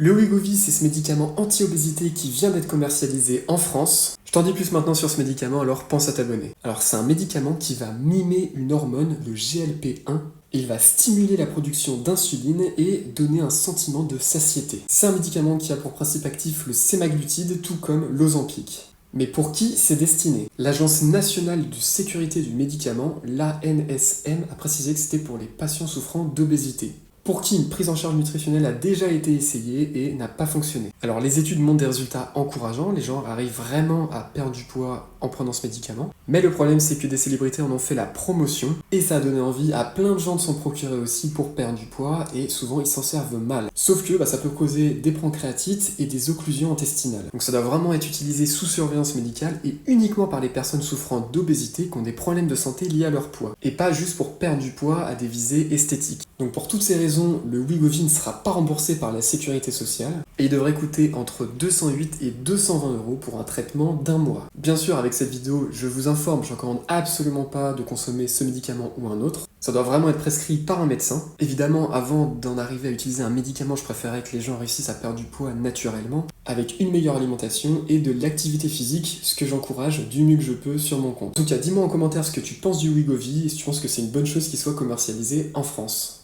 Le Wegovy, c'est ce médicament anti-obésité qui vient d'être commercialisé en France. Je t'en dis plus maintenant sur ce médicament, alors pense à t'abonner. Alors c'est un médicament qui va mimer une hormone, le GLP-1. Il va stimuler la production d'insuline et donner un sentiment de satiété. C'est un médicament qui a pour principe actif le sémaglutide, tout comme l'Ozempic. Mais pour qui c'est destiné? L'Agence nationale de sécurité du médicament, l'ANSM, a précisé que c'était pour les patients souffrant d'obésité, pour qui une prise en charge nutritionnelle a déjà été essayée et n'a pas fonctionné. Alors les études montrent des résultats encourageants, les gens arrivent vraiment à perdre du poids en prenant ce médicament, mais le problème c'est que des célébrités en ont fait la promotion, et ça a donné envie à plein de gens de s'en procurer aussi pour perdre du poids, et souvent ils s'en servent mal. Sauf que ça peut causer des pancréatites et des occlusions intestinales. Donc ça doit vraiment être utilisé sous surveillance médicale et uniquement par les personnes souffrant d'obésité qui ont des problèmes de santé liés à leur poids, et pas juste pour perdre du poids à des visées esthétiques. Donc pour toutes ces raisons, le Wegovy ne sera pas remboursé par la sécurité sociale et il devrait coûter entre 208 et 220 € pour un traitement d'1 mois. Bien sûr, avec cette vidéo, je vous informe, je ne recommande absolument pas de consommer ce médicament ou un autre. Ça doit vraiment être prescrit par un médecin. Évidemment, avant d'en arriver à utiliser un médicament, je préférais que les gens réussissent à perdre du poids naturellement, avec une meilleure alimentation et de l'activité physique, ce que j'encourage du mieux que je peux sur mon compte. En tout cas, dis-moi en commentaire ce que tu penses du Wegovy et si tu penses que c'est une bonne chose qu'il soit commercialisé en France.